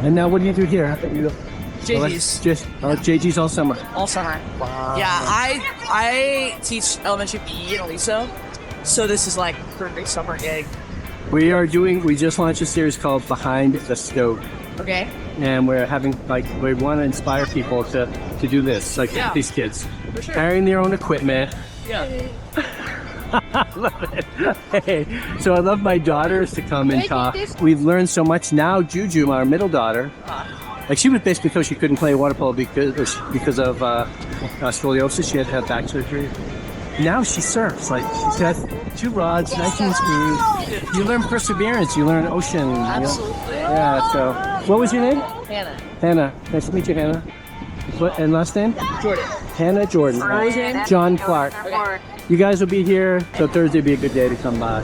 And now what do you do here? JG's. JG's all summer. All summer. Wow. Yeah, I teach elementary PE in Aliso, so this is like perfect summer gig. We just launched a series called Behind the Stoke. Okay. And we're having, we want to inspire people to do this, these kids. For sure. Carrying their own equipment. Yeah. I love it. Hey, so I love my daughters to come and talk. We've learned so much now. Juju, our middle daughter, she was basically told she couldn't play water polo because of scoliosis. She had back surgery. Now she surfs. She has 2 rods, 19 screws. You learn perseverance. You learn ocean. Absolutely. Yeah. So, what was your name? Hannah. Hannah. Nice to meet you, Hannah. And last name? Jordan. Hannah Jordan. John Clark. Okay. You guys will be here, so Thursday would be a good day to come by.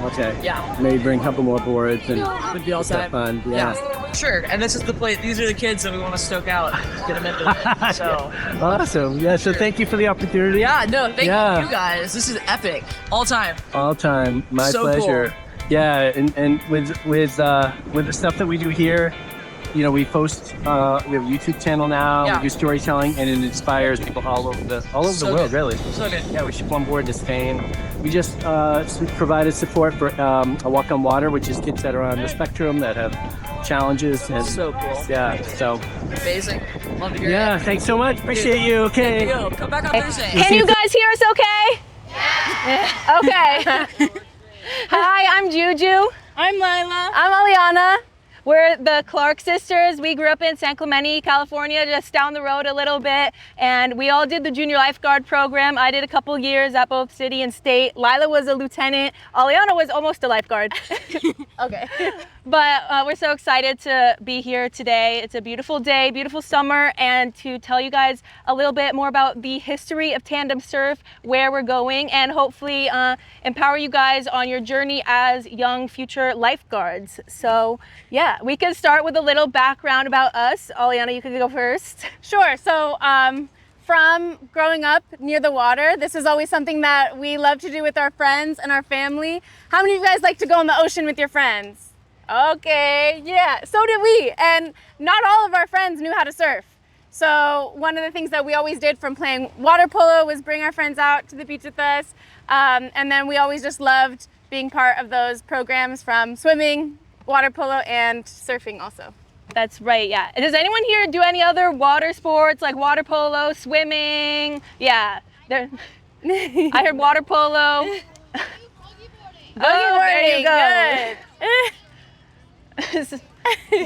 Okay. Yeah. Maybe bring a couple more boards and Would be all stuff time. fun. Yeah. Sure. And this is the place. These are the kids that we want to stoke out, get them into it. So. Awesome. Yeah. So thank you for the opportunity. Yeah. No. Thank you guys. This is epic. All time. All time. My So pleasure. cool. Yeah. And with the stuff that we do here, we post. We have a YouTube channel now. Yeah. We do storytelling, and it inspires people all over the world. Really. So good. Yeah, we ship on board to Spain. We just provided support for a Walk on Water, which is kids that are on the spectrum that have challenges. And So cool. yeah, so Amazing. Love to hear yeah, it. thanks so much. Appreciate you. Okay. Thank you. Come back on Thursday. Can you guys hear us okay? Yeah. Okay. Hi, I'm Juju. I'm Lyla. I'm Alleanna. We're the Clark sisters. We grew up in San Clemente, California, just down the road a little bit. And we all did the Junior Lifeguard program. I did a couple years at both city and state. Lyla was a lieutenant. Alleanna was almost a lifeguard. Okay. But we're so excited to be here today. It's a beautiful day, beautiful summer, and to tell you guys a little bit more about the history of tandem surf, where we're going, and hopefully empower you guys on your journey as young future lifeguards. So yeah, we can start with a little background about us. Alleanna, you can go first. Sure. So from growing up near the water, this is always something that we love to do with our friends and our family. How many of you guys like to go in the ocean with your friends? Okay, yeah, so did we. And not all of our friends knew how to surf. So one of the things that we always did from playing water polo was bring our friends out to the beach with us. And then we always just loved being part of those programs from swimming, water polo, and surfing also. That's right, yeah. Does anyone here do any other water sports like water polo, swimming? Yeah, I heard water polo. Oh, there you go. Good.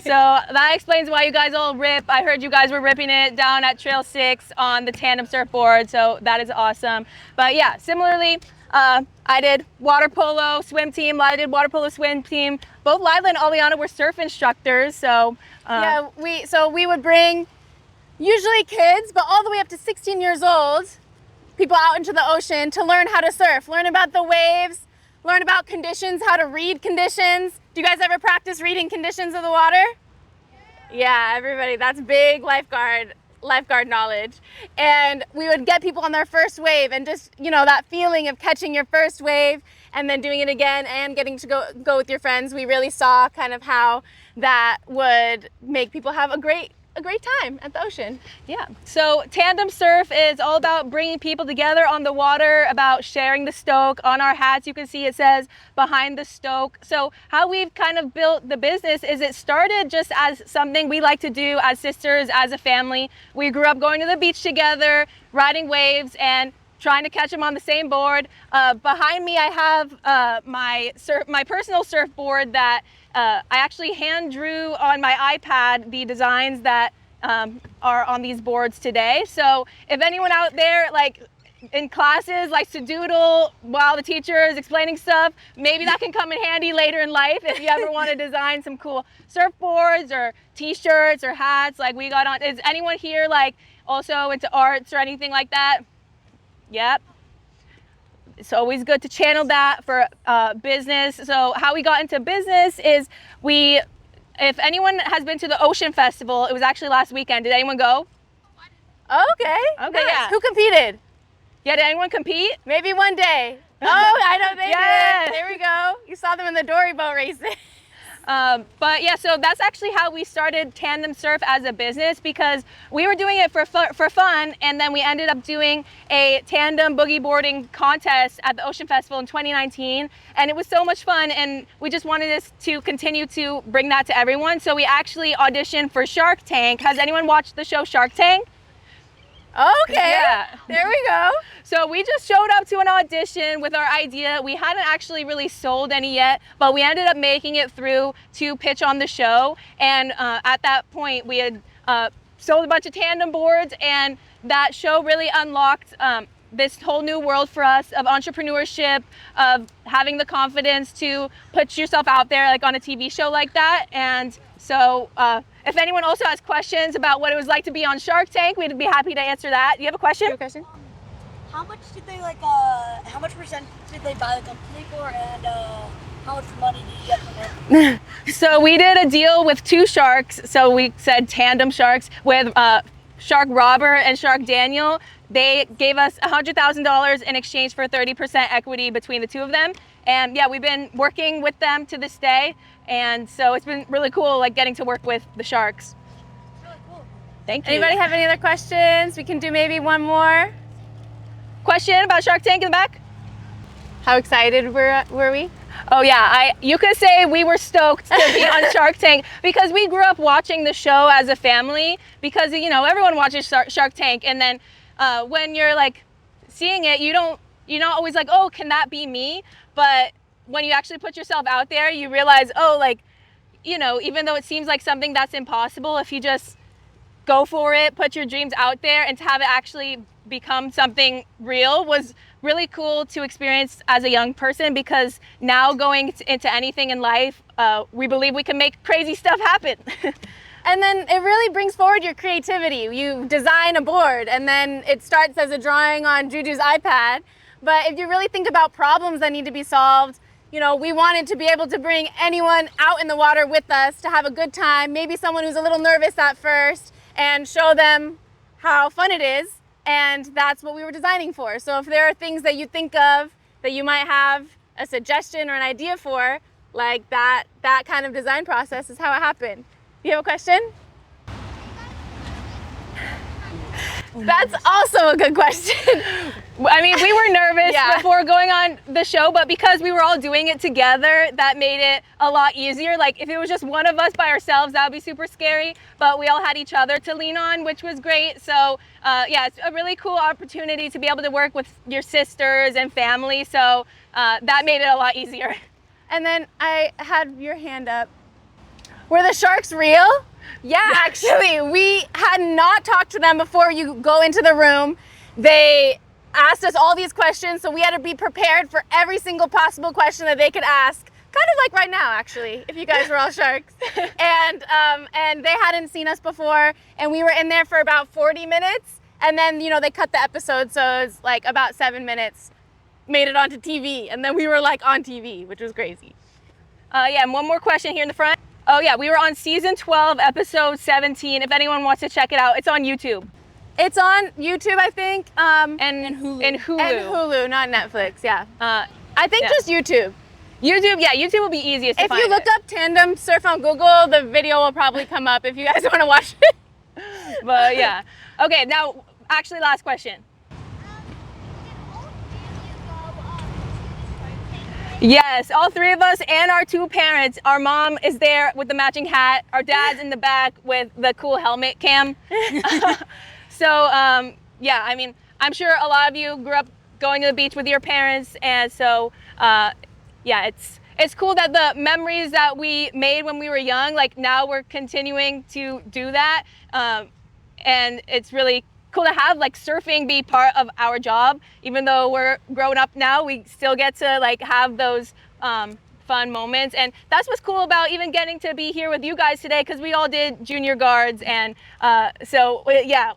So that explains why you guys all rip. I heard you guys were ripping it down at Trail 6 on the tandem surfboard, so that is awesome. But yeah, similarly, I did water polo swim team. Lyla did water polo swim team. Both Lyla and Alleanna were surf instructors, so yeah, we would bring usually kids, but all the way up to 16 years old, people out into the ocean to learn how to surf, learn about the waves, learn about conditions, how to read conditions. Do you guys ever practice reading conditions of the water? Yeah, everybody, that's big lifeguard knowledge. And we would get people on their first wave, and just, that feeling of catching your first wave and then doing it again and getting to go with your friends. We really saw kind of how that would make people have a great time at the ocean. yeah. So tandem surf is all about bringing people together on the water, about sharing the Stoke. On our hats, you can see it says Behind the Stoke. So how we've kind of built the business is it started just as something we like to do as sisters, as a family. We grew up going to the beach together, riding waves, and trying to catch them on the same board. Behind me, I have my personal surfboard that I actually hand drew on my iPad, the designs that are on these boards today. So if anyone out there in classes likes to doodle while the teacher is explaining stuff, maybe that can come in handy later in life if you ever want to design some cool surfboards or t-shirts or hats like we got on. Is anyone here also into arts or anything like that? Yep. It's always good to channel that for business. So how we got into business is if anyone has been to the Ocean Festival, it was actually last weekend. Did anyone go? Okay. Okay, Nice. yeah. Who competed? Yeah, did anyone compete? Maybe one day. Oh, I know they Yes. did. There we go. You saw them in the dory boat racing. But yeah, so that's actually how we started Tandem Surf as a business, because we were doing it for fun, and then we ended up doing a tandem boogie boarding contest at the Ocean Festival in 2019, and it was so much fun, and we just wanted us to continue to bring that to everyone. So we actually auditioned for Shark Tank. Has anyone watched the show Shark Tank? Okay, Yeah. there we go. So we just showed up to an audition with our idea. We hadn't actually really sold any yet, but we ended up making it through to pitch on the show. And at that point, we had sold a bunch of tandem boards, and that show really unlocked this whole new world for us of entrepreneurship, of having the confidence to put yourself out there like on a TV show like that. And so if anyone also has questions about what it was like to be on Shark Tank, we'd be happy to answer that. Do you have a question? You have a question? How much did they how much percent did they buy the company for, and how much money did you get from it? So we did a deal with two sharks. So we said tandem sharks with Shark Robert and Shark Daniel. They gave us $100,000 in exchange for 30% equity between the two of them. And yeah, we've been working with them to this day. And so it's been really cool, like getting to work with the sharks. Really cool. Thank you. Anybody have any other questions? We can do maybe one more. Question about Shark Tank in the back? How excited were we? Oh yeah, you could say we were stoked to be on Shark Tank, because we grew up watching the show as a family, because you know everyone watches Shark Tank, and then when you're like seeing it, you're not always like, oh, can that be me? But when you actually put yourself out there, you realize, oh, like, you know, even though it seems like something that's impossible, if you just go for it, put your dreams out there, and to have it actually become something real was really cool to experience as a young person, because now going into anything in life, we believe we can make crazy stuff happen. And then it really brings forward your creativity. You design a board, and then it starts as a drawing on Juju's iPad. But if you really think about problems that need to be solved, you know, we wanted to be able to bring anyone out in the water with us to have a good time, maybe someone who's a little nervous at first, and show them how fun it is. And that's what we were designing for. So if there are things that you think of that you might have a suggestion or an idea for, like that kind of design process is how it happened. You have a question? That's also a good question. I mean, we were nervous Yeah. before going on the show, but because we were all doing it together, that made it a lot easier. Like if it was just one of us by ourselves, that would be super scary, but we all had each other to lean on, which was great. So yeah, it's a really cool opportunity to be able to work with your sisters and family. So that made it a lot easier. And then I had your hand up. Were the sharks real? Yeah, actually, we had not talked to them before you go into the room. They asked us all these questions, so we had to be prepared for every single possible question that they could ask. Kind of like right now, actually, if you guys were all sharks. And they hadn't seen us before, and we were in there for about 40 minutes, and then, you know, they cut the episode, so it was like about 7 minutes, made it onto TV, and then we were like on TV, which was crazy. Yeah, and one more question here in the front. Oh yeah, we were on season 12, episode 17. If anyone wants to check it out, it's on YouTube. It's on YouTube, I think. And Hulu. And Hulu. And Hulu, not Netflix, yeah. I think yeah. just YouTube. YouTube, yeah, YouTube will be easiest to If find. you look up Tandem Surf on Google, the video will probably come up if you guys want to watch it. But yeah. Okay, now, actually, last question. Yes, all three of us and our two parents. Our mom is there with the matching hat. Our dad's in the back with the cool helmet cam. So, yeah, I mean, I'm sure a lot of you grew up going to the beach with your parents. And so, yeah, it's cool that the memories that we made when we were young, like now we're continuing to do that. And it's really cool to have like surfing be part of our job. Even though we're grown up now, we still get to like have those fun moments. And that's what's cool about even getting to be here with you guys today, because we all did junior guards. And so yeah,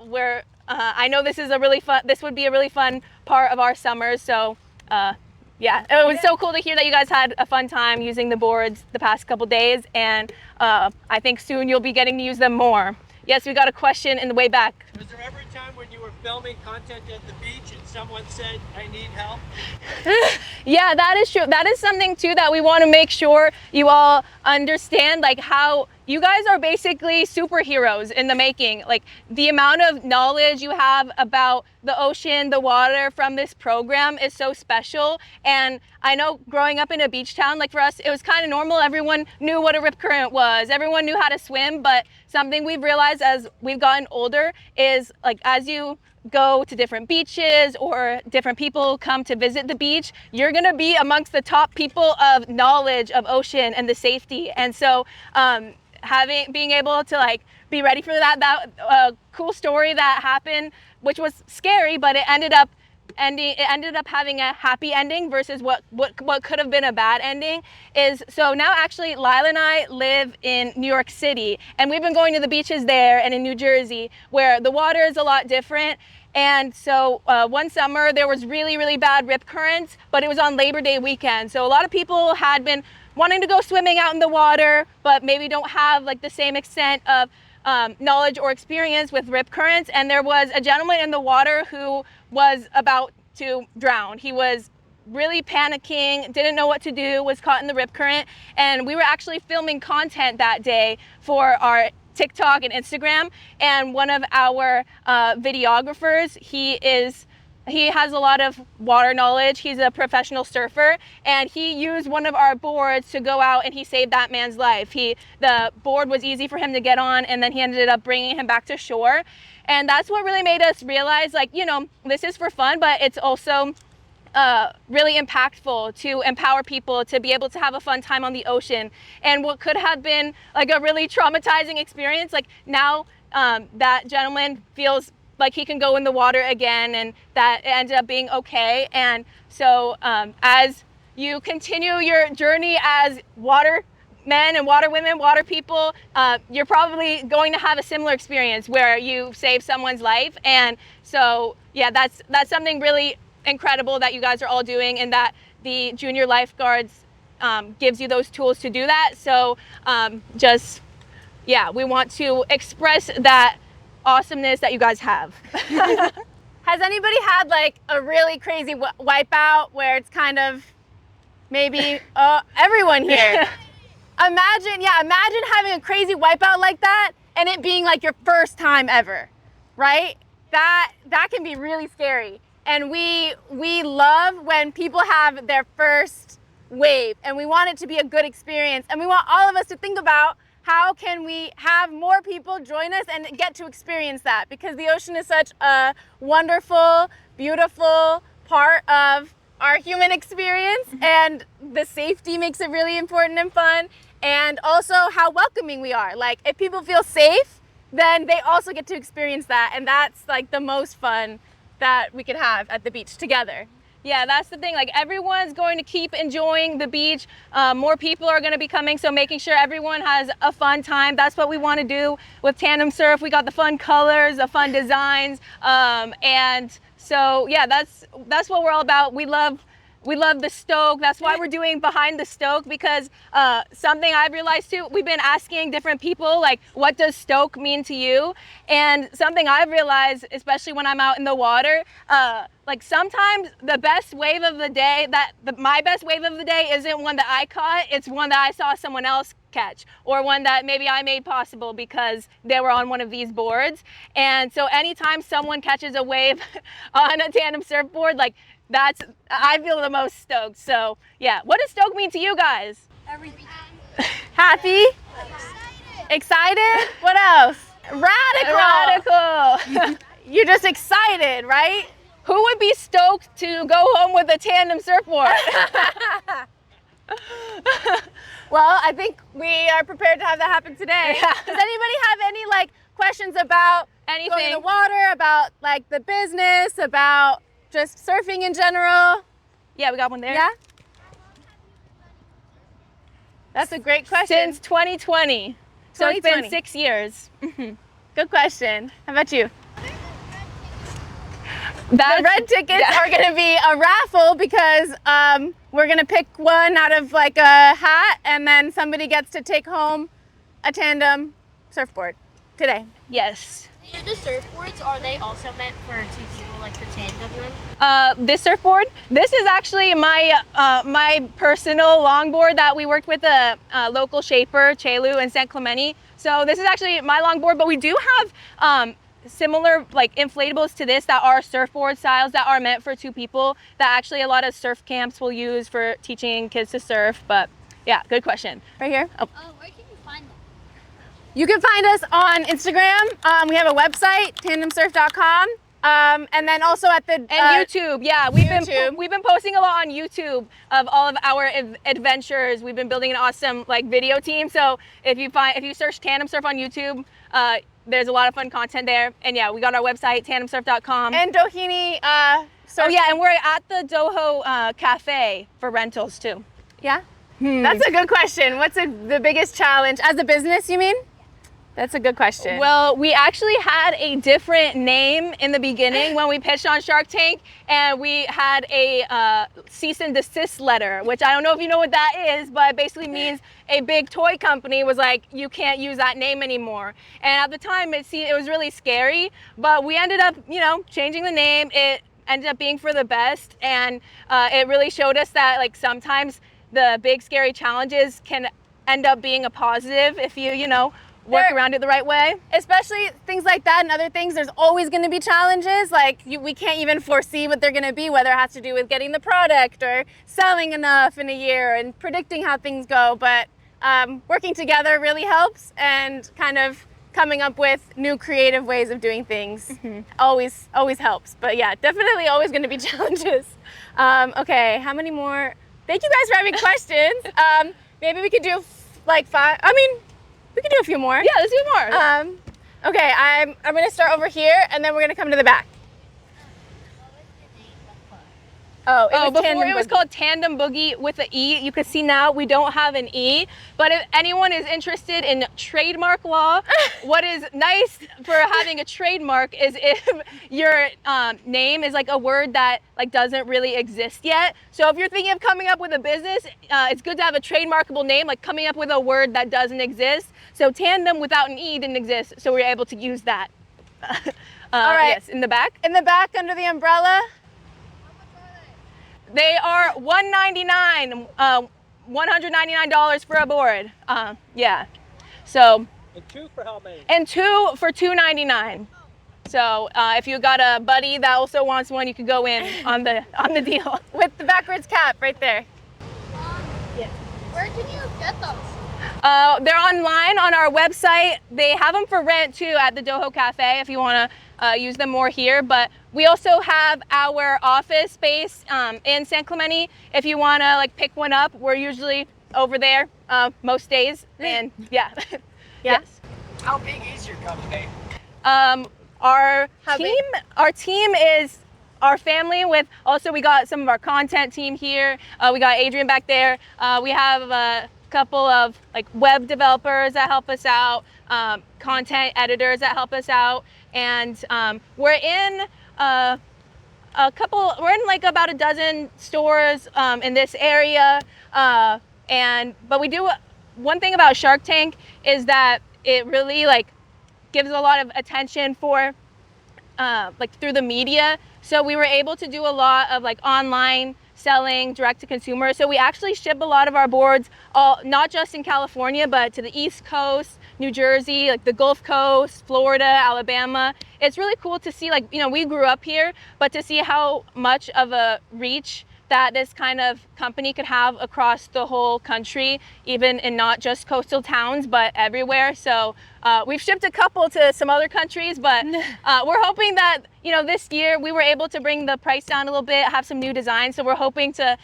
I know this would be a really fun part of our summers. So yeah, it was so cool to hear that you guys had a fun time using the boards the past couple days. And I think soon you'll be getting to use them more. Yes, we got a question in the way back. Was there ever a time when you were filming content at the beach and someone said, I need help? Yeah, that is true. That is something too that we want to make sure you all understand, like how you guys are basically superheroes in the making. Like the amount of knowledge you have about the ocean, the water from this program is so special. And I know growing up in a beach town, like for us, it was kind of normal. Everyone knew what a rip current was. Everyone knew how to swim. But something we've realized as we've gotten older is like as you go to different beaches or different people come to visit the beach, you're gonna be amongst the top people of knowledge of ocean and the safety. And so being able to like be ready for that cool story that happened, which was scary, but it ended up having a happy ending versus what could have been a bad ending. Is so now actually Lyla and I live in New York City, and we've been going to the beaches there and in New Jersey where the water is a lot different. And so one summer there was really bad rip currents, but it was on Labor Day weekend. So a lot of people had been wanting to go swimming out in the water, but maybe don't have like the same extent of knowledge or experience with rip currents. And there was a gentleman in the water who was about to drown. He was really panicking, didn't know what to do, was caught in the rip current. And we were actually filming content that day for our TikTok and Instagram. And one of our videographers, he has a lot of water knowledge. He's a professional surfer, and he used one of our boards to go out and he saved that man's life. The board was easy for him to get on, and then he ended up bringing him back to shore. And that's what really made us realize, like, you know, this is for fun, but it's also really impactful to empower people to be able to have a fun time on the ocean. And what could have been like a really traumatizing experience, like now that gentleman feels like he can go in the water again, and that it ended up being okay. And so as you continue your journey as water men and water women, water people, you're probably going to have a similar experience where you save someone's life. And so yeah, that's something really incredible that you guys are all doing, and that the Junior Lifeguards gives you those tools to do that. So we want to express that awesomeness that you guys have. Has anybody had like a really crazy wipeout where it's kind of maybe everyone here? Imagine having a crazy wipeout like that and it being like your first time ever, right? That can be really scary. And we love when people have their first wave, and we want it to be a good experience, and we want all of us to think about how can we have more people join us and get to experience that, because the ocean is such a wonderful, beautiful part of our human experience, and the safety makes it really important and fun, and also how welcoming we are. Like if people feel safe, then they also get to experience that, and that's like the most fun that we could have at the beach together. Yeah, that's the thing. Like everyone's going to keep enjoying the beach. More people are going to be coming, so making sure everyone has a fun time. That's what we want to do with Tandem Surf. We got the fun colors, the fun designs, and so yeah, that's what we're all about. We love the Stoke. That's why we're doing Behind the Stoke, because something I've realized too, we've been asking different people, like, what does Stoke mean to you? And something I've realized, especially when I'm out in the water, like sometimes the best wave of the day, my best wave of the day isn't one that I caught, it's one that I saw someone else catch, or one that maybe I made possible because they were on one of these boards. And so anytime someone catches a wave on a tandem surfboard, like I feel the most stoked. So yeah, what does Stoke mean to you guys? Everything. Happy? Excited? What else? Radical. You're just excited, right? Who would be stoked to go home with a tandem surfboard? Well, I think we are prepared to have that happen today. Does anybody have any like questions about anything going in the water, about like the business, about just surfing in general? Yeah, we got one there. Yeah? That's a great question. Since 2020. So it's been 6 years. Good question. How about you? The red tickets are going to be a raffle, because we're going to pick one out of like a hat, and then somebody gets to take home a tandem surfboard. today. Yes. The surfboards, are they also meant for two people, like the tandem one? This surfboard, this is actually my my personal longboard that we worked with a local shaper, Chelu in San Clemente. So this is actually my longboard, but we do have similar like inflatables to this that are surfboard styles that are meant for two people that actually a lot of surf camps will use for teaching kids to surf. But yeah, good question. Right here. Oh. Where can you find them? You can find us on Instagram. We have a website, tandemsurf.com. And then also at the YouTube, yeah, YouTube. we've been posting a lot on YouTube of all of our adventures. We've been building an awesome like video team. So if you search Tandem Surf on YouTube, there's a lot of fun content there. And yeah, we got our website, tandemsurf.com. and Doheny. Oh yeah, and we're at the Doho Cafe for rentals too. Yeah. That's a good question. What's the biggest challenge as a business? You mean? That's a good question. Well, we actually had a different name in the beginning when we pitched on Shark Tank, and we had a cease and desist letter, which I don't know if you know what that is, but it basically means a big toy company was like, you can't use that name anymore. And at the time, it was really scary, but we ended up, changing the name. It ended up being for the best, and it really showed us that like sometimes the big scary challenges can end up being a positive if you, work around it the right way. Especially things like that and other things, there's always going to be challenges. Like we can't even foresee what they're going to be, whether it has to do with getting the product or selling enough in a year and predicting how things go. But working together really helps, and kind of coming up with new creative ways of doing things always helps. But yeah, definitely always going to be challenges. Okay, how many more? Thank you guys for having questions. Maybe we could do like 5. We can do a few more. Yeah, let's do more. Okay, I'm gonna start over here, and then we're gonna come to the back. Oh, before it was called Tandem Boogie with an E. You can see now we don't have an E. But if anyone is interested in trademark law, what is nice for having a trademark is if your name is like a word that like doesn't really exist yet. So if you're thinking of coming up with a business, it's good to have a trademarkable name, like coming up with a word that doesn't exist. So Tandem without an E didn't exist, so we were able to use that. All right. Yes, in the back. In the back under the umbrella. They are $199, $199 for a board. Yeah. So. And 2 for how many? And 2 for $299. So if you got a buddy that also wants one, you could go in on the deal with the backwards cap right there. Yeah. Where can you get those? They're online on our website. They have them for rent too at the Doho Cafe if you want to use them more here. But we also have our office space in San Clemente. If you want to like pick one up, we're usually over there most days. And yeah. Yes. How big is your company? Our team is our family. With also we got some of our content team here. We got Adrian back there. We have a couple of like web developers that help us out, content editors that help us out, and we're in like about a dozen stores in this area. But we do one thing about Shark Tank is that it really like gives a lot of attention for like through the media. So we were able to do a lot of like online selling direct to consumer. So we actually ship a lot of our boards, not just in California, but to the East Coast, New Jersey, like the Gulf Coast, Florida, Alabama. It's really cool to see, like, we grew up here, but to see how much of a reach that this kind of company could have across the whole country, even in not just coastal towns, but everywhere. So we've shipped a couple to some other countries, but we're hoping that, this year we were able to bring the price down a little bit, have some new designs. So we're hoping to,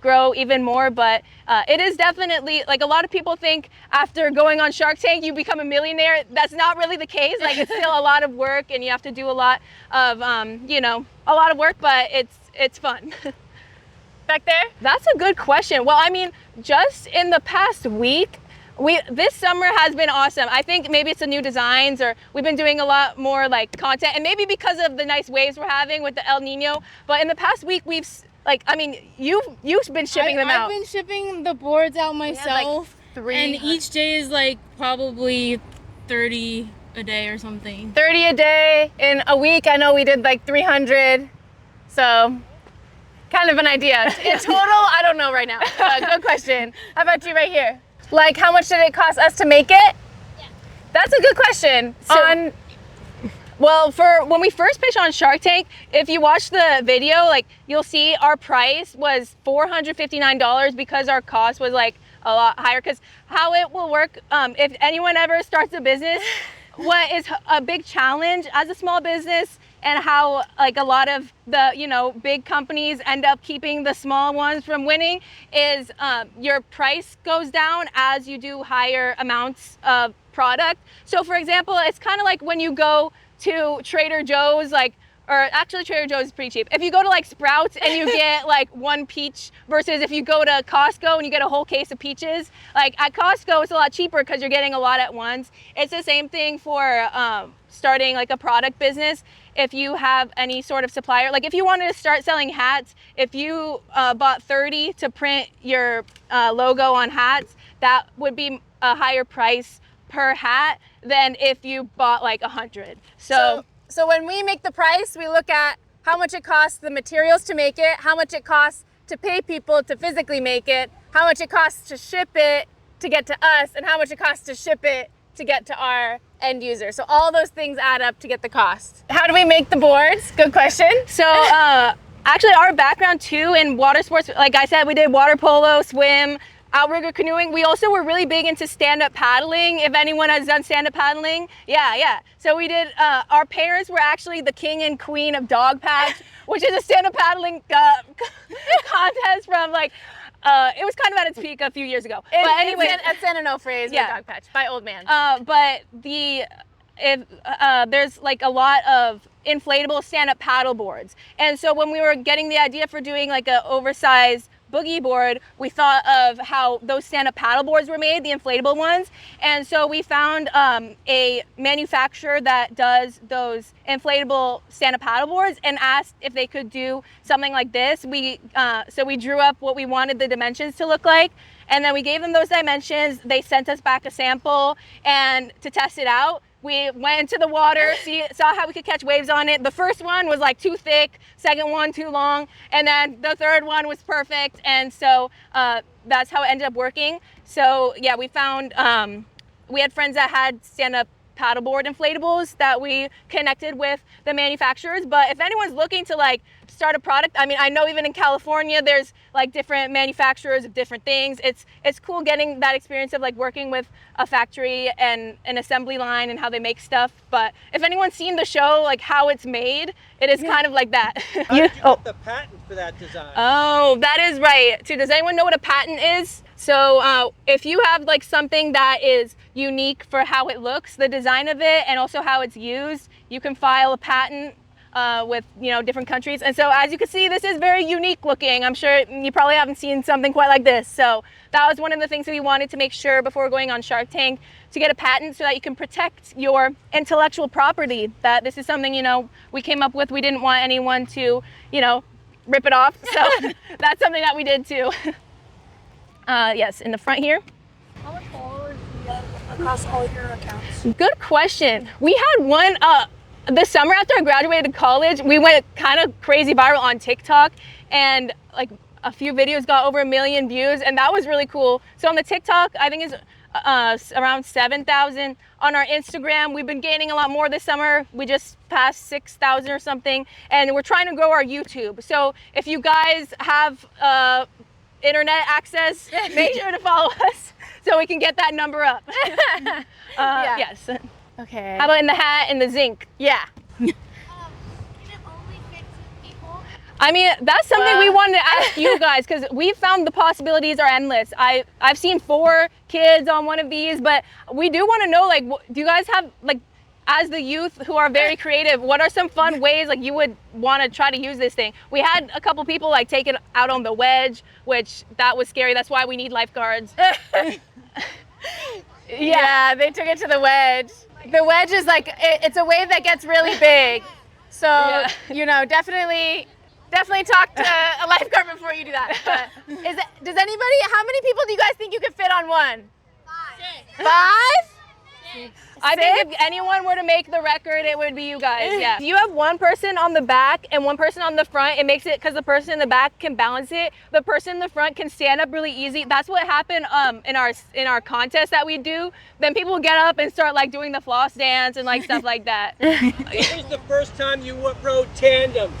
grow even more. But it is definitely, like, a lot of people think after going on Shark Tank, you become a millionaire. That's not really the case. Like, it's still a lot of work, and you have to do a lot of, a lot of work, but it's fun. Back there? That's a good question. Well, I mean, just in the past week, this summer has been awesome. I think maybe it's the new designs, or we've been doing a lot more like content, and maybe because of the nice waves we're having with the El Nino. But in the past week, we've you've been shipping them out. I've been shipping the boards out myself, like 3. and each day is like probably 30 a day or something. 30 a day. In a week, I know we did like 300. So kind of an idea. In total, I don't know right now. Good question. How about you right here? Like, how much did it cost us to make it? Yeah. That's a good question. So, well, for when we first pitched on Shark Tank, if you watch the video, like you'll see our price was $459 because our cost was like a lot higher. Because how it will work, if anyone ever starts a business, what is a big challenge as a small business, and how like a lot of the big companies end up keeping the small ones from winning, is your price goes down as you do higher amounts of product. So for example, it's kind of like when you go to Trader Joe's, or actually Trader Joe's is pretty cheap. If you go to like Sprouts and you get like one peach versus if you go to Costco and you get a whole case of peaches, like at Costco it's a lot cheaper because you're getting a lot at once. It's the same thing for starting like a product business. If you have any sort of supplier, like if you wanted to start selling hats, if you bought 30 to print your logo on hats, that would be a higher price per hat than if you bought like 100. So when we make the price, we look at how much it costs the materials to make it, how much it costs to pay people to physically make it, how much it costs to ship it to get to us, and how much it costs to ship it to get to our end user. So all those things add up to get the cost. How do we make the boards? Good question. So actually our background too in water sports, like I said, we did water polo, swim, outrigger canoeing. We also were really big into stand-up paddling. If anyone has done stand-up paddling, yeah. So we did, our parents were actually the king and queen of Dog Patch, which is a stand-up paddling contest from like, it was kind of at its peak a few years ago. But anyway, at San Onofre's with Dog Patch by Old Man. But there's like a lot of inflatable stand-up paddle boards. And so when we were getting the idea for doing like an oversized boogie board, we thought of how those stand-up paddle boards were made, the inflatable ones. And so we found a manufacturer that does those inflatable stand-up paddle boards and asked if they could do something like this. So we drew up what we wanted the dimensions to look like, and then we gave them those dimensions. They sent us back a sample, and to test it out, we went into the water, saw how we could catch waves on it. The first one was like too thick, second one too long, and then the third one was perfect. And so that's how it ended up working. So yeah, we found, we had friends that had stand-up paddleboard inflatables that we connected with the manufacturers. But if anyone's looking to like start a product, I mean, I know even in California there's like different manufacturers of different things. It's cool getting that experience of like working with a factory and an assembly line and how they make stuff. But if anyone's seen the show, like how it's made, it is kind of like that. How did you get the patent for that design? Oh, that is right. So does anyone know what a patent is? So if you have like something that is unique for how it looks, the design of it, and also how it's used, you can file a patent with different countries. And so as you can see, this is very unique looking. I'm sure you probably haven't seen something quite like this. So that was one of the things that we wanted to make sure before going on Shark Tank, to get a patent so that you can protect your intellectual property. That this is something we came up with. We didn't want anyone to rip it off. So that's something that we did too. Yes, in the front here. How much followers do you have across all your accounts? Good question. We had one this summer after I graduated college. We went kind of crazy viral on TikTok, and like a few videos got over 1 million views, and that was really cool. So on the TikTok, I think it's around 7,000. On our Instagram, we've been gaining a lot more this summer. We just passed 6,000 or something, and we're trying to grow our YouTube. So if you guys have internet access, make sure to follow us so we can get that number up. Yes. Okay. How about in the hat and the zinc? Yeah. Can it only fit 2 people? I mean, that's something we wanted to ask you guys, because we found the possibilities are endless. I've seen 4 kids on one of these, but we do want to know, like, do you guys have, like, as the youth who are very creative, what are some fun ways like you would want to try to use this thing? We had a couple people like take it out on the wedge, which that was scary. That's why we need lifeguards. Yeah, they took it to the wedge. The wedge is like, it's a wave that gets really big. So, definitely talk to a lifeguard before you do that. But how many people do you guys think you could fit on one? 5. 5? I think if anyone were to make the record, it would be you guys. Yeah. If you have one person on the back and one person on the front, it makes it because the person in the back can balance it. The person in the front can stand up really easy. That's what happened in our contest that we do. Then people get up and start like doing the floss dance and like stuff like that. When was the first time you rode tandem?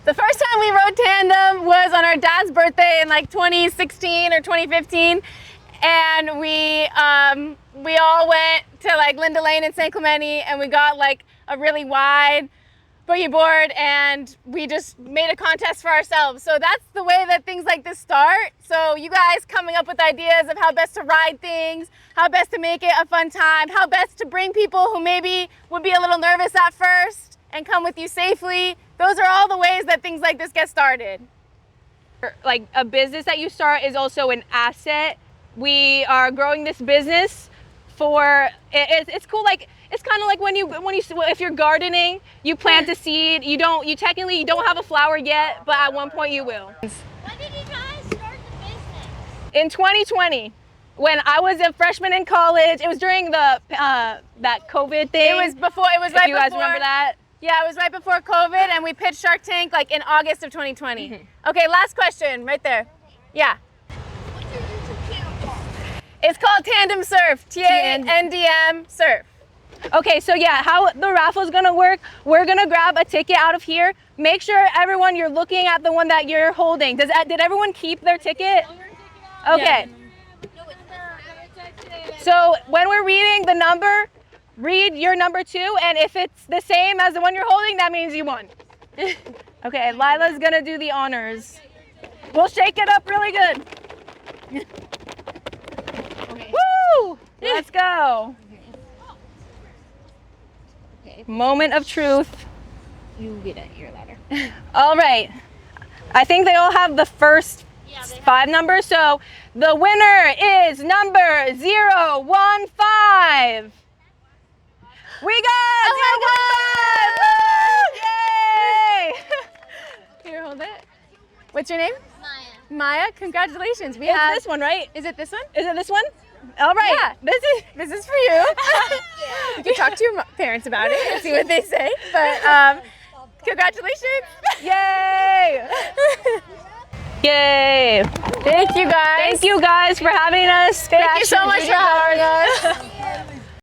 The first time we rode tandem was on our dad's birthday in like 2016 or 2015. And we all went to like Linda Lane in San Clemente, and we got like a really wide boogie board, and we just made a contest for ourselves. So that's the way that things like this start. So you guys coming up with ideas of how best to ride things, how best to make it a fun time, how best to bring people who maybe would be a little nervous at first and come with you safely. Those are all the ways that things like this get started. Like a business that you start is also an asset. We are growing this business for it's cool. Like it's kind of like when you if you're gardening, you plant a seed. You technically don't have a flower yet, but at one point you will. When did you guys start the business? In 2020, when I was a freshman in college, it was during the that COVID thing. It was right before. If you guys remember that. Yeah, it was right before COVID, and we pitched Shark Tank like in August of 2020. Mm-hmm. Okay, last question right there. Yeah. What's your YouTube channel called? It's called TANDM Surf. TANDM Surf. Okay, so yeah, how the raffle is gonna work, we're gonna grab a ticket out of here. Make sure everyone, you're looking at the one that you're holding. Did everyone keep their ticket? Okay. So when we're reading the number, read your number too, and if it's the same as the one you're holding, that means you won. Okay, Lila's gonna do the honors. We'll shake it up really good. Woo! Let's go. Okay. Moment of truth. You get it, your ladder. All right. I think they all have the first 5 numbers. So the winner is number 015. We got 015! Yay! Here, hold it. What's your name? Maya. Maya. Congratulations. We It's have this one, right? Is it this one? Is it this one? All right. Yeah. This This is for you. You can talk to your parents about it and see what they say. But congratulations. Yay! Yay! Thank you guys. Thank you guys for having us. Thank you so much for having us.